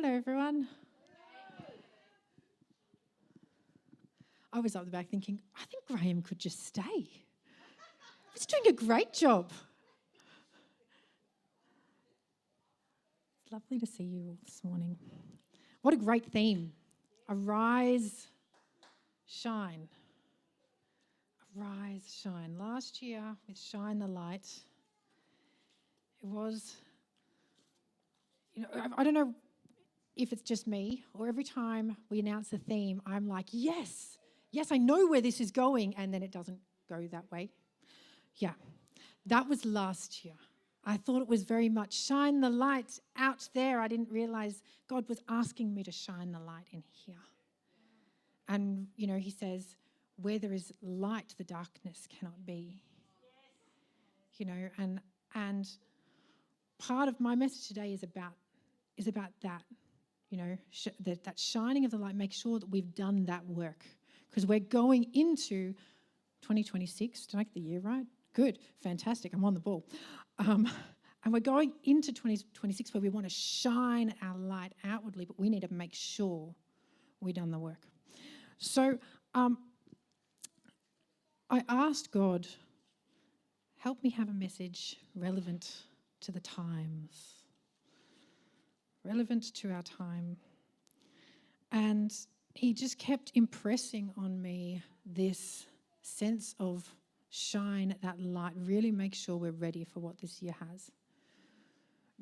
Hello, everyone. I was up the back thinking, I think Graham could just stay. He's doing a great job. It's lovely to see you all this morning. What a great theme. Arise, shine. Arise, shine. Last year with Shine the Light, it was, I don't know if it's just me or every time we announce a theme, I'm like, yes, I know where this is going, and then it doesn't go that way. Yeah, that was last year. I thought it was very much shine the light out there. I didn't realize God was asking me to shine the light in here. And, he says, where there is light, the darkness cannot be. And part of my message today is about that, that shining of the light. Make sure that we've done that work, because we're going into 2026. Did I get the year right? Good, fantastic. I'm on the ball. And we're going into 2026 where we want to shine our light outwardly, but we need to make sure we've done the work. So I asked God, help me have a message relevant to the times, relevant to our time. And he just kept impressing on me this sense of shine that light, really make sure we're ready for what this year has.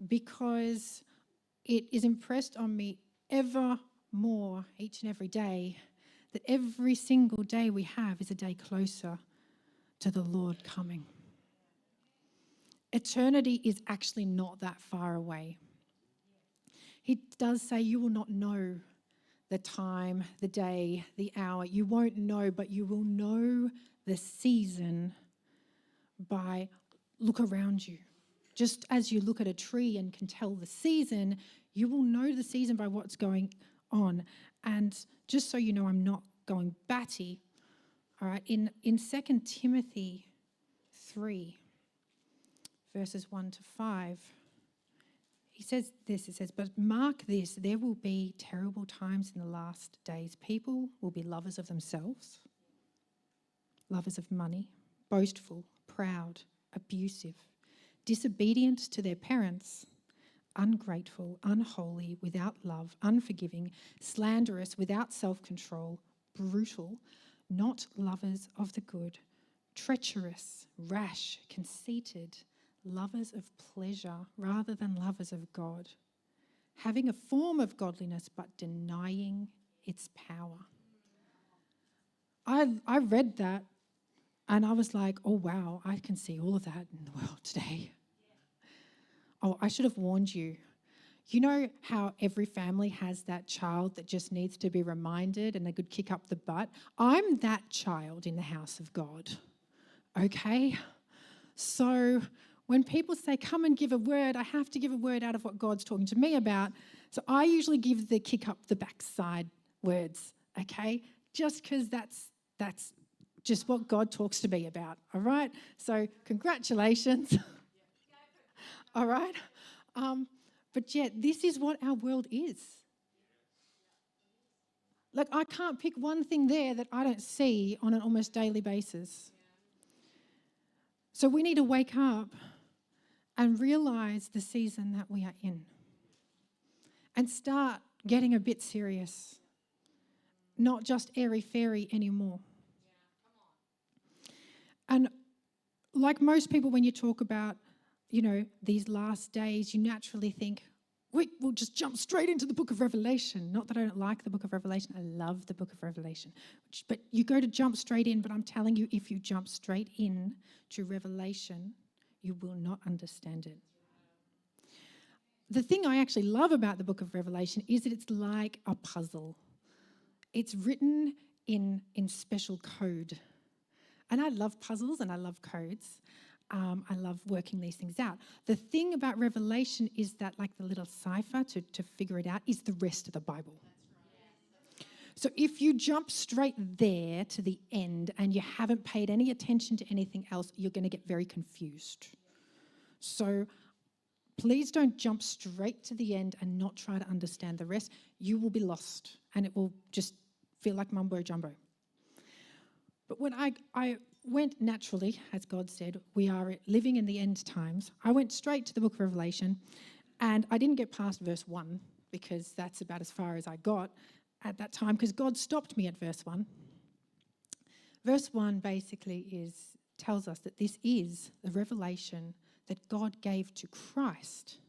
Because it is impressed on me ever more each and every day that every single day we have is a day closer to the Lord coming. Eternity is actually not that far away. He does say you will not know the time, the day, the hour. You won't know, but you will know the season by look around you. Just as you look at a tree and can tell the season, you will know the season by what's going on. And just so you know, I'm not going batty, all right, in 2 Timothy 3, verses 1 to 5, he says this, it says, but mark this, there will be terrible times in the last days. People will be lovers of themselves, lovers of money, boastful, proud, abusive, disobedient to their parents, ungrateful, unholy, without love, unforgiving, slanderous, without self-control, brutal, not lovers of the good, treacherous, rash, conceited, lovers of pleasure rather than lovers of God, having a form of godliness but denying its power. I read that and I was like, oh wow, I can see all of that in the world today. Oh, I should have warned you. You know how every family has that child that just needs to be reminded and a good kick up the butt? I'm that child in the house of God, okay? So when people say, come and give a word, I have to give a word out of what God's talking to me about. So I usually give the kick up the backside words, okay? Just because that's just what God talks to me about, all right? So congratulations. All right? But yet, this is what our world is. Like, I can't pick one thing there that I don't see on an almost daily basis. So we need to wake up and realize the season that we are in and start getting a bit serious, not just airy-fairy anymore. And like most people, when you talk about, these last days, you naturally think, we'll just jump straight into the book of Revelation. Not that I don't like the book of Revelation. I love the book of Revelation. But you go to jump straight in, but I'm telling you, if you jump straight in to Revelation, you will not understand it. The thing I actually love about the book of Revelation is that it's like a puzzle. It's written in special code. And I love puzzles and I love codes. I love working these things out. The thing about Revelation is that, like the little cipher to figure it out, is the rest of the Bible. So if you jump straight there to the end and you haven't paid any attention to anything else, you're going to get very confused. So Please don't jump straight to the end and not try to understand the rest. You will be lost and it will just feel like mumbo jumbo. But when I went naturally, as God said, we are living in the end times, I went straight to the book of Revelation, and I didn't get past verse 1 because that's about as far as I got at that time, because God stopped me at verse 1. Verse 1 basically tells us that this is the revelation that God gave to Christ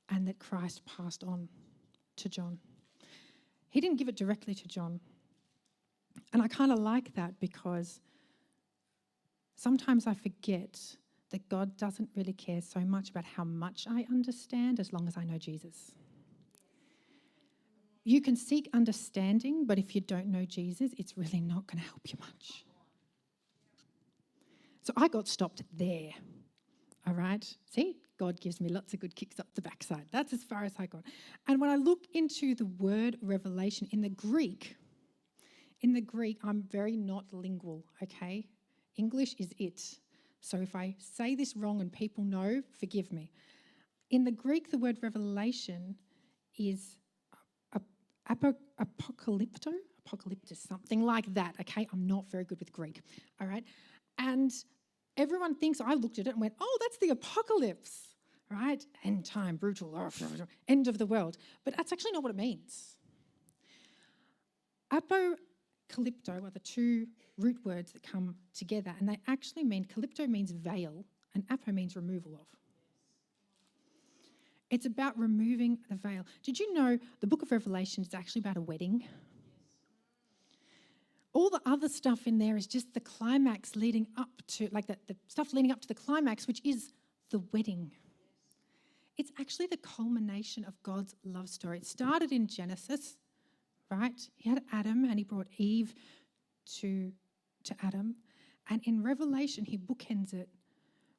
and that Christ passed on to John. He didn't give it directly to John. And I kind of like that because sometimes I forget that God doesn't really care so much about how much I understand as long as I know Jesus. You can seek understanding, but if you don't know Jesus, it's really not going to help you much. So I got stopped there, all right? See, God gives me lots of good kicks up the backside. That's as far as I got. And when I look into the word revelation in the Greek, I'm very not lingual, okay? English is it. So if I say this wrong and people know, forgive me. In the Greek, the word revelation is apocalyptus, something like that, okay? I'm not very good with Greek, all right? And everyone thinks, I looked at it and went, oh, that's the apocalypse, right? End time, brutal, end of the world. But that's actually not what it means. Apocalypto are the two root words that come together, and they actually mean, calypto means veil, and apo means removal of. It's about removing the veil. Did you know the book of Revelation is actually about a wedding? All the other stuff in there is just the climax leading up to, like the stuff leading up to the climax, which is the wedding. It's actually the culmination of God's love story. It started in Genesis, right? He had Adam and he brought Eve to Adam. And in Revelation, he bookends it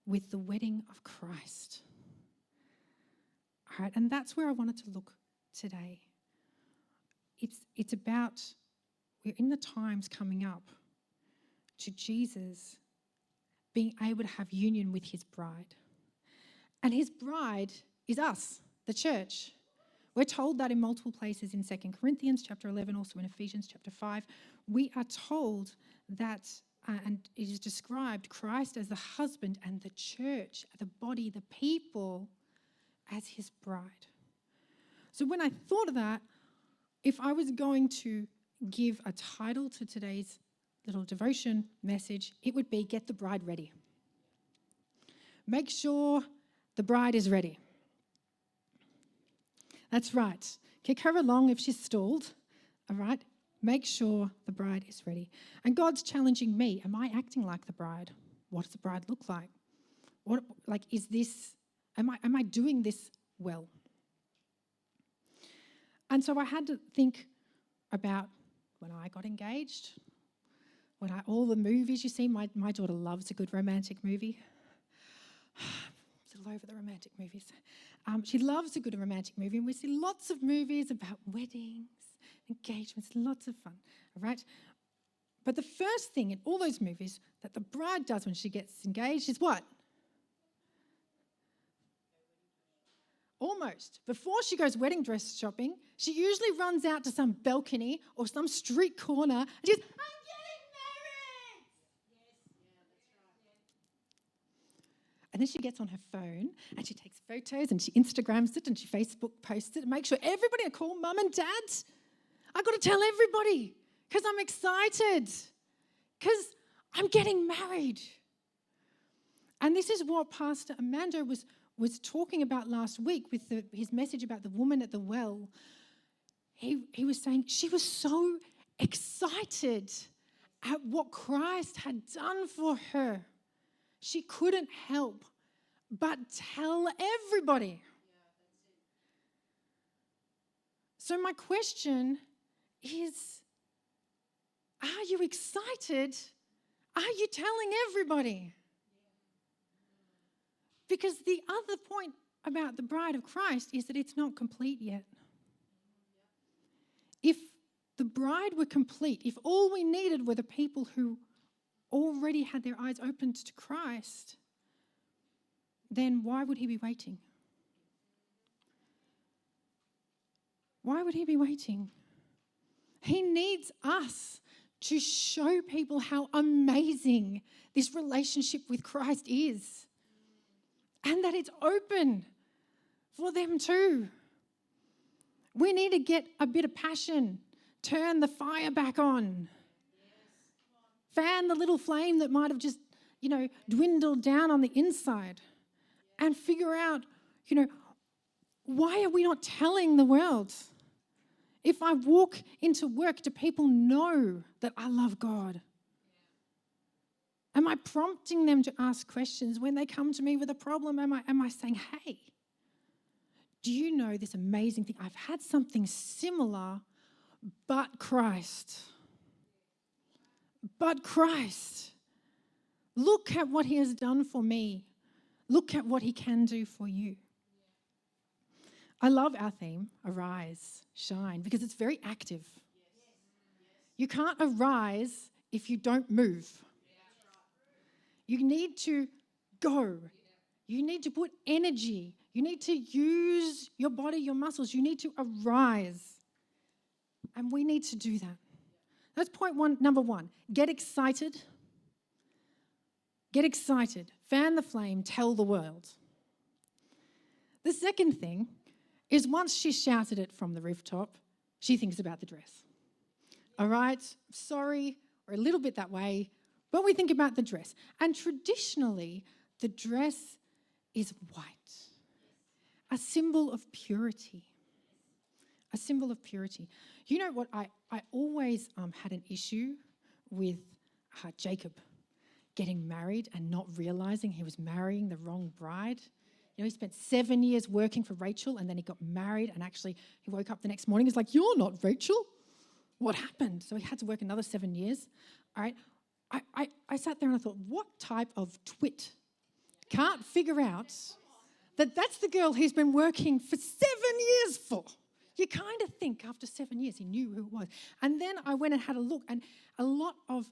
with the wedding of Christ. All right, and that's where I wanted to look today. It's about, we're in the times coming up to Jesus being able to have union with his bride. And his bride is us, the church. We're told that in multiple places in 2 Corinthians chapter 11, also in Ephesians chapter 5. We are told that, and it is described, Christ as the husband and the church, the body, the people, as his bride. So when I thought of that, if I was going to give a title to today's little devotion message, it would be Get the Bride Ready. Make sure the bride is ready. That's right. Kick her along if she's stalled, all right? Make sure the bride is ready. And God's challenging me. Am I acting like the bride? What does the bride look like? Am I doing this well? And so I had to think about when I got engaged, all the movies you see. My daughter loves a good romantic movie. Still over the romantic movies. She loves a good romantic movie, and we see lots of movies about weddings, engagements, lots of fun, all right? But the first thing in all those movies that the bride does when she gets engaged is what? Almost. Before she goes wedding dress shopping, she usually runs out to some balcony or some street corner and she goes, I'm getting married! And then she gets on her phone and she takes photos and she Instagrams it and she Facebook posts it and makes sure everybody, I call mum and dad. I got to tell everybody because I'm excited because I'm getting married. And this is what Pastor Amando was talking about last week with his message about the woman at the well. He was saying she was so excited at what Christ had done for her. She couldn't help but tell everybody. So my question is, are you excited? Are you telling everybody? Because the other point about the bride of Christ is that it's not complete yet. If the bride were complete, if all we needed were the people who already had their eyes opened to Christ, then why would he be waiting? Why would he be waiting? He needs us to show people how amazing this relationship with Christ is and that it's open for them too. We need to get a bit of passion, turn the fire back on, fan the little flame that might have just, dwindled down on the inside and figure out, why are we not telling the world? If I walk into work, do people know that I love God? Am I prompting them to ask questions when they come to me with a problem? Am I saying, hey, do you know this amazing thing? I've had something similar, but Christ. But Christ. Look at what he has done for me. Look at what he can do for you. I love our theme, Arise, Shine, because it's very active. You can't arise if you don't move. You need to go. You need to put energy. You need to use your body, your muscles. You need to arise. And we need to do that. That's number one. Get excited. Get excited. Fan the flame. Tell the world. The second thing is once she shouted it from the rooftop, she thinks about the dress. All right? Sorry, we're a little bit that way, but we think about the dress. And traditionally, the dress is white, a symbol of purity. A symbol of purity. You know what? I always had an issue with Jacob getting married and not realizing he was marrying the wrong bride. He spent 7 years working for Rachel and then he got married and actually he woke up the next morning. He's like, you're not Rachel. What happened? So he had to work another 7 years. All right. I sat there and I thought, what type of twit can't figure out that that's the girl he's been working for 7 years for? You kind of think after 7 years he knew who it was. And then I went and had a look, and a lot of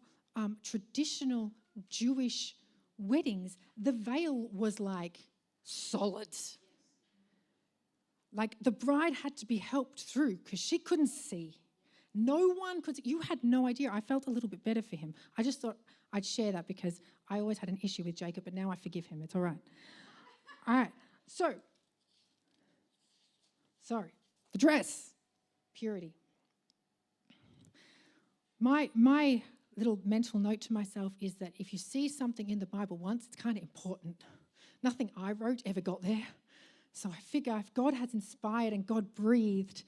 traditional Jewish weddings, the veil was like solid. Like the bride had to be helped through because she couldn't see. No one could see. You had no idea. I felt a little bit better for him. I just thought I'd share that because I always had an issue with Jacob, but now I forgive him. It's all right. All right. So, the dress, purity. My little mental note to myself is that if you see something in the Bible once, it's kind of important. Nothing I wrote ever got there. So I figure if God has inspired and God breathed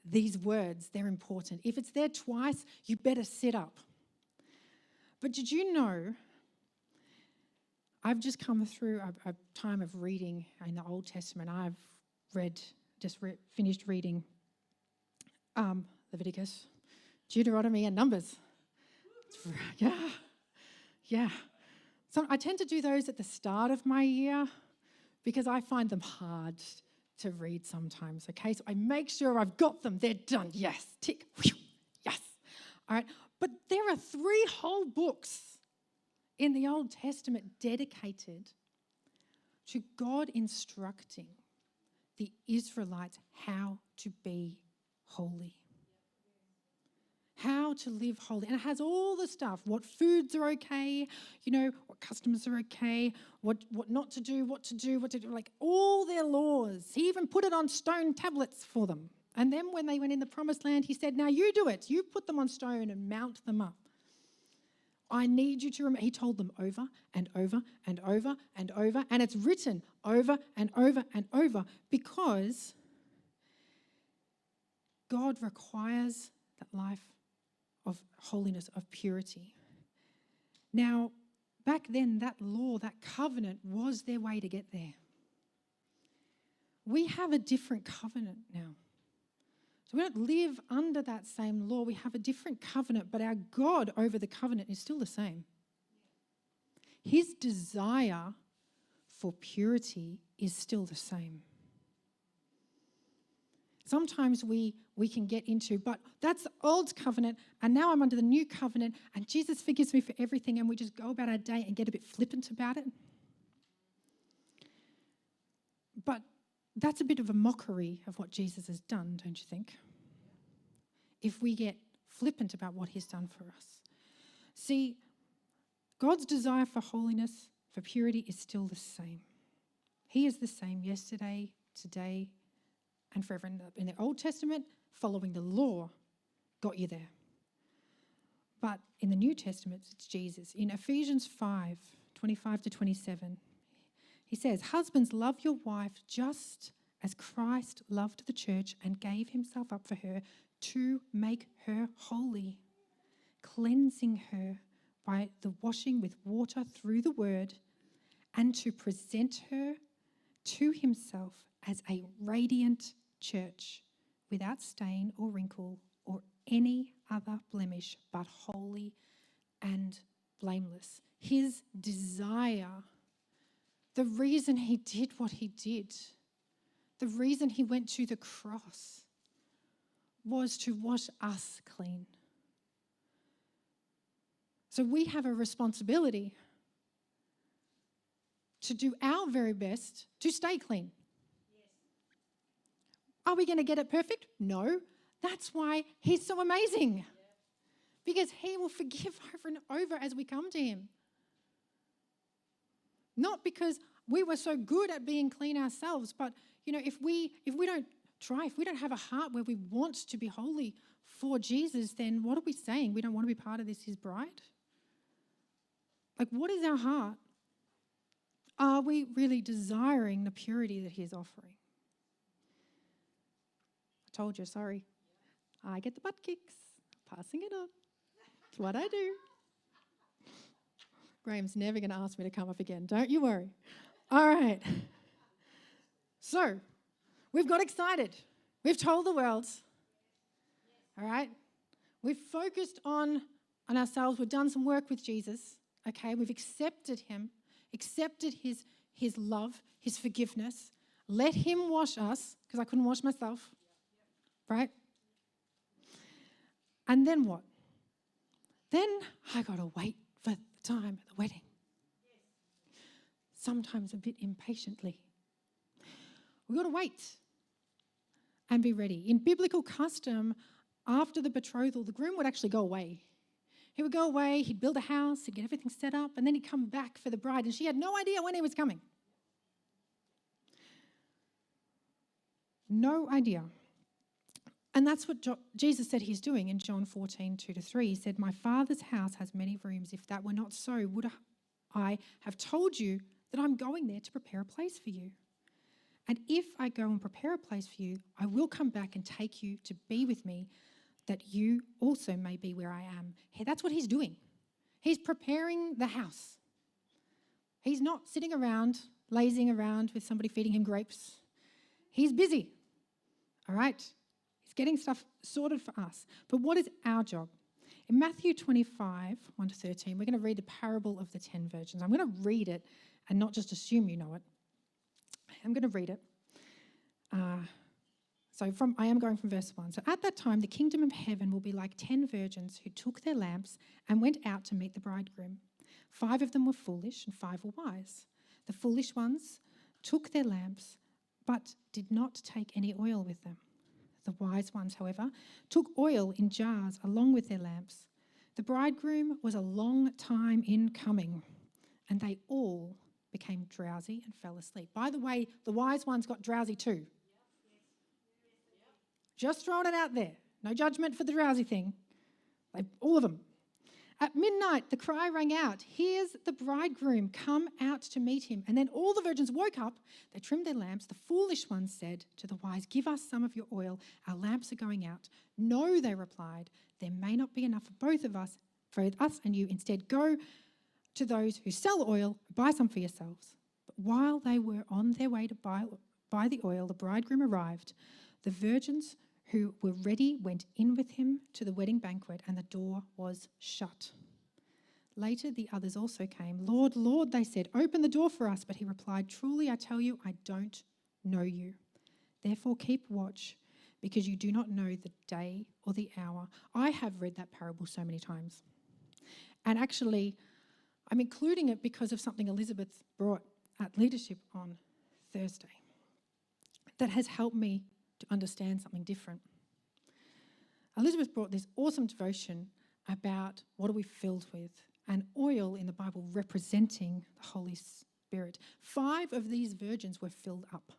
these words, they're important. If it's there twice, you better sit up. But did you know, I've just come through a time of reading in the Old Testament. I've finished reading Leviticus, Deuteronomy, and Numbers. Yeah. So I tend to do those at the start of my year because I find them hard to read sometimes, okay? So I make sure I've got them. They're done. Yes. Tick. Yes. All right. But there are 3 whole books in the Old Testament dedicated to God instructing the Israelites how to be holy. How to live holy. And it has all the stuff, what foods are okay, what customs are okay, what not to do, what to do, like all their laws. He even put it on stone tablets for them. And then when they went in the promised land, he said, now you do it. You put them on stone and mount them up. I need you to remember. He told them over and over and over and over, and it's written over and over and over because God requires that life of holiness, of purity. Now, back then, that law, that covenant was their way to get there. We have a different covenant now. So we don't live under that same law. We have a different covenant, but our God over the covenant is still the same. His desire for purity is still the same. Sometimes we can get into, but that's the old covenant, and now I'm under the new covenant, and Jesus forgives me for everything, and we just go about our day and get a bit flippant about it. But that's a bit of a mockery of what Jesus has done, don't you think? If we get flippant about what he's done for us. See, God's desire for holiness, for purity, is still the same. He is the same yesterday, today, and forever. In the Old Testament, following the law got you there. But in the New Testament, it's Jesus. In Ephesians 5:25-27, he says, "Husbands, love your wife just as Christ loved the church and gave himself up for her to make her holy, cleansing her by the washing with water through the word, and to present her to himself as a radiant church without stain or wrinkle or any other blemish, but holy and blameless." His desire, the reason he did what he did, the reason he went to the cross, was to wash us clean. So we have a responsibility to do our very best to stay clean. Yes. Are we going to get it perfect? No. That's why he's so amazing. Yeah. Because he will forgive over and over as we come to him. Not because we were so good at being clean ourselves, but if we don't try, if we don't have a heart where we want to be holy for Jesus, then what are we saying? We don't want to be part of this, his bride? Like, what is our heart? Are we really desiring the purity that he is offering? I told you, sorry. I get the butt kicks. Passing it on. It's what I do. Graham's never going to ask me to come up again. Don't you worry. All right. So, we've got excited. We've told the world. All right. We've focused on ourselves. We've done some work with Jesus. Okay. We've accepted him, accepted his love, his forgiveness. Let him wash us, because I couldn't wash myself. Right? And then what? Then I got to wait for the time at the wedding. Sometimes a bit impatiently. We've got to wait and be ready. In biblical custom, after the betrothal, the groom would actually go away. He would go away, he'd build a house, he'd get everything set up, and then he'd come back for the bride, and she had no idea when he was coming. No idea. And that's what Jesus said he's doing in John 14:2-3. He said, "My Father's house has many rooms. If that were not so, would I have told you that I'm going there to prepare a place for you? And if I go and prepare a place for you, I will come back and take you to be with me, that you also may be where I am." Hey, that's what he's doing. He's preparing the house. He's not sitting around, lazing around with somebody feeding him grapes. He's busy. All right? He's getting stuff sorted for us. But what is our job? In Matthew 25:1-13, we're going to read the parable of the 10 virgins. I'm going to read it and not just assume you know it. I'm going to read it. I am going from verse 1. "So at that time, the kingdom of heaven will be like 10 virgins who took their lamps and went out to meet the bridegroom. 5 of them were foolish and 5 were wise. The foolish ones took their lamps but did not take any oil with them. The wise ones, however, took oil in jars along with their lamps. The bridegroom was a long time in coming, and they all became drowsy and fell asleep." By the way, the wise ones got drowsy too. Just throwing it out there. No judgment for the drowsy thing. All of them. "At midnight, the cry rang out, 'Here's the bridegroom, come out to meet him.' And then all the virgins woke up, they trimmed their lamps. The foolish ones said to the wise, 'Give us some of your oil, our lamps are going out.' 'No,' they replied, 'there may not be enough for both of us, for us and you. Instead, go to those who sell oil, buy some for yourselves.' But while they were on their way to buy the oil, the bridegroom arrived. The virgins who were ready went in with him to the wedding banquet, and the door was shut. Later, the others also came. 'Lord, Lord,' they said, 'open the door for us.' But he replied, 'Truly, I tell you, I don't know you. Therefore, keep watch, because you do not know the day or the hour.'" I have read that parable so many times. And actually, I'm including it because of something Elizabeth brought at leadership on Thursday. that has helped me to understand something different. Elizabeth brought this awesome devotion about what are we filled with, and oil in the Bible representing the Holy Spirit. 5 of these virgins were filled up,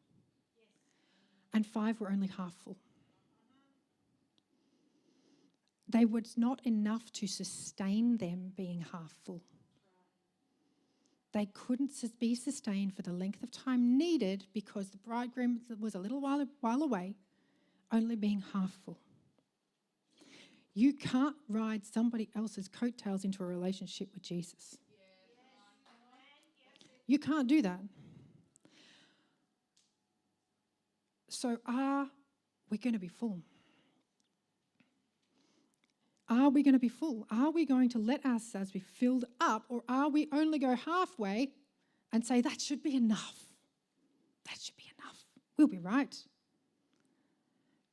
and 5 were only half full. They was not enough to sustain them being half full. They couldn't be sustained for the length of time needed because the bridegroom was a little while away, only being half full. You can't ride somebody else's coattails into a relationship with Jesus. You can't do that. So are we going to be full? Are we going to be full? Are we going to let ourselves be filled up, or are we only go halfway and say, that should be enough? That should be enough. We'll be right.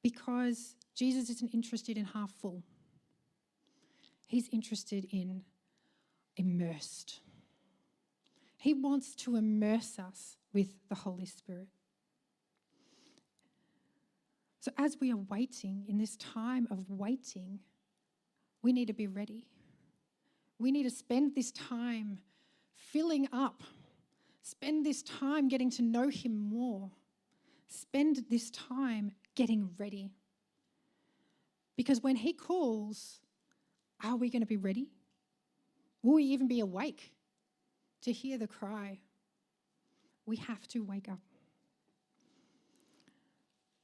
Because Jesus isn't interested in half full. He's interested in immersed. He wants to immerse us with the Holy Spirit. So as we are waiting, in this time of waiting, we need to be ready. We need to spend this time filling up. Spend this time getting to know him more. Spend this time getting ready. Because when he calls, are we going to be ready? Will we even be awake to hear the cry? We have to wake up.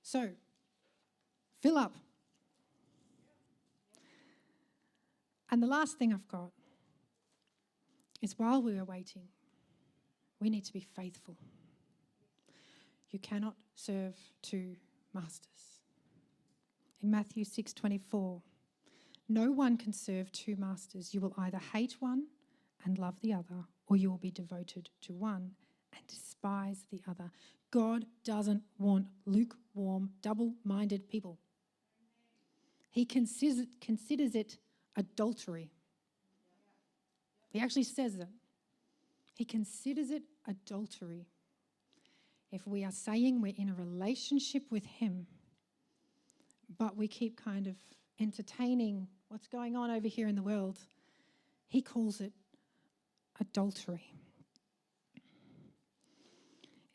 So, fill up. And the last thing I've got is while we are waiting, we need to be faithful. You cannot serve 2 masters. In Matthew 6:24, no one can serve 2 masters. You will either hate one and love the other, or you will be devoted to one and despise the other. God doesn't want lukewarm, double-minded people. He considers it adultery. He actually says it. He considers it adultery. If we are saying we're in a relationship with him, but we keep kind of entertaining what's going on over here in the world, he calls it adultery.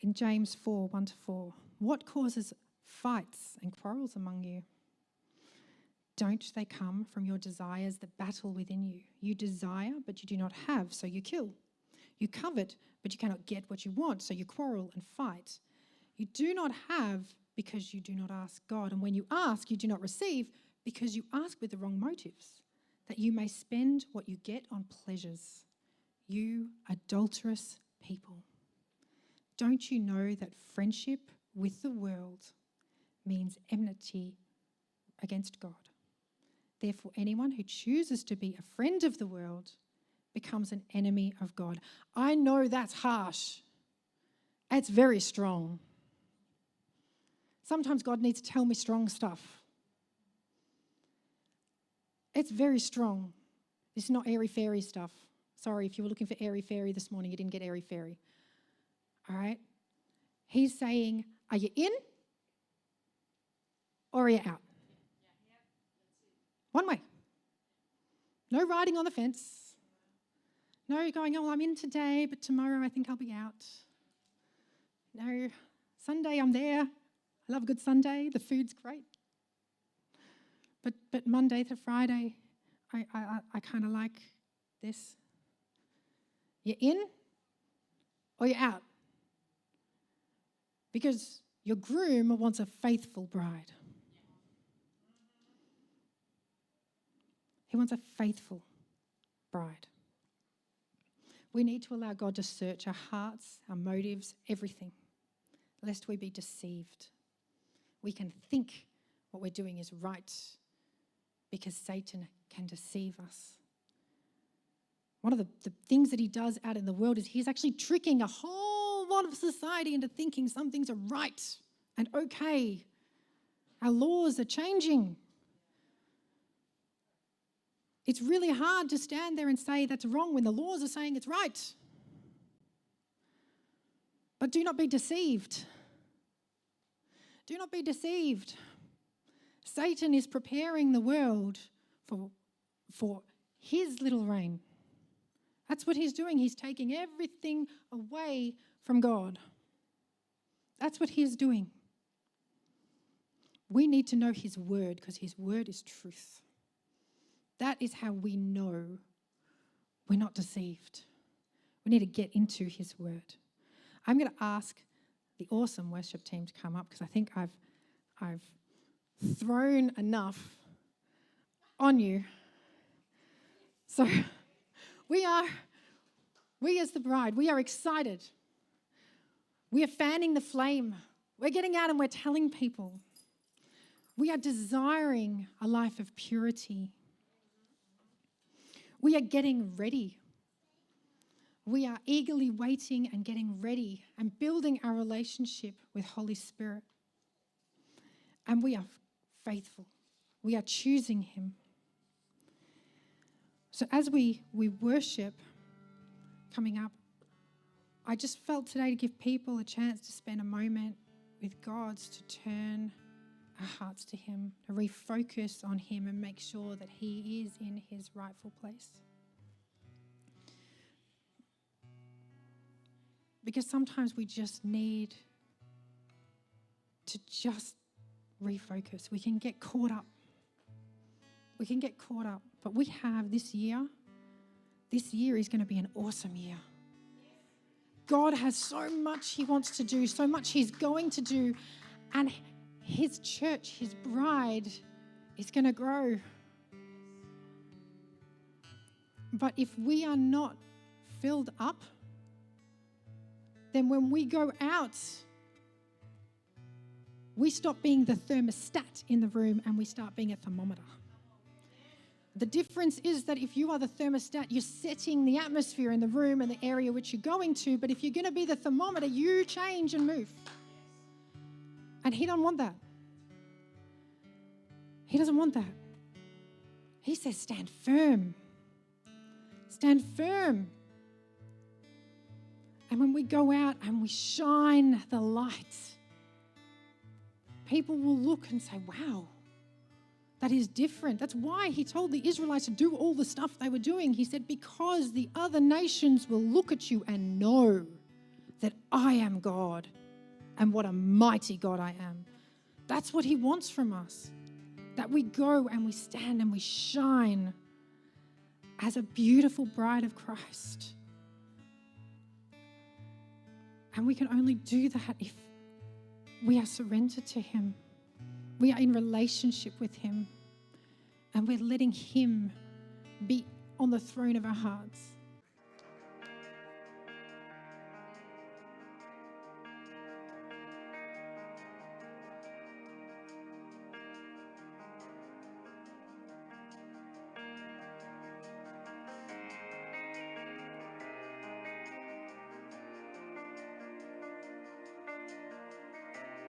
In James 4:1-4, what causes fights and quarrels among you? Don't they come from your desires that battle within you? You desire, but you do not have, so you kill. You covet, but you cannot get what you want, so you quarrel and fight. You do not have because you do not ask God. And when you ask, you do not receive because you ask with the wrong motives, that you may spend what you get on pleasures. You adulterous people. Don't you know that friendship with the world means enmity against God? Therefore, anyone who chooses to be a friend of the world becomes an enemy of God. I know that's harsh. It's very strong. Sometimes God needs to tell me strong stuff. It's very strong. It's not airy-fairy stuff. Sorry, if you were looking for airy-fairy this morning, you didn't get airy-fairy. All right? He's saying, are you in or are you out? One way. No riding on the fence. No going, oh, I'm in today, but tomorrow I think I'll be out. No, Sunday I'm there. I love a good Sunday. The food's great. But Monday to Friday, I kind of like this. You're in or you're out. Because your groom wants a faithful bride. He wants a faithful bride. We need to allow God to search our hearts, our motives, everything, lest we be deceived. We can think what we're doing is right because Satan can deceive us. One of the things that he does out in the world is he's actually tricking a whole lot of society into thinking some things are right and okay. Our laws are changing. It's really hard to stand there and say that's wrong when the laws are saying it's right. But do not be deceived. Do not be deceived. Satan is preparing the world for his little reign. That's what he's doing. He's taking everything away from God. That's what he's doing. We need to know his word because his word is truth. That is how we know we're not deceived. We need to get into his word. I'm going to ask the awesome worship team to come up because I think I've thrown enough on you. So we as the bride, we are excited. We are fanning the flame. We're getting out and we're telling people. We are desiring a life of purity. We are getting ready. We are eagerly waiting and getting ready and building our relationship with Holy Spirit. And we are faithful. We are choosing him. So as we worship coming up, I just felt today to give people a chance to spend a moment with God, to turn our hearts to him, to refocus on him and make sure that he is in his rightful place. Because sometimes we just need to just refocus. We can get caught up. But we have this year. This year is going to be an awesome year. God has so much he wants to do, so much he's going to do. And his church, his bride, is going to grow. But if we are not filled up, then when we go out, we stop being the thermostat in the room and we start being a thermometer. The difference is that if you are the thermostat, you're setting the atmosphere in the room and the area which you're going to. But if you're going to be the thermometer, you change and move. And he don't want that. He doesn't want that. He says, stand firm. Stand firm. And when we go out and we shine the light, people will look and say, wow, that is different. That's why he told the Israelites to do all the stuff they were doing. He said, because the other nations will look at you and know that I am God and what a mighty God I am. That's what he wants from us, that we go and we stand and we shine as a beautiful bride of Christ. And we can only do that if we are surrendered to him. We are in relationship with him. And we're letting him be on the throne of our hearts.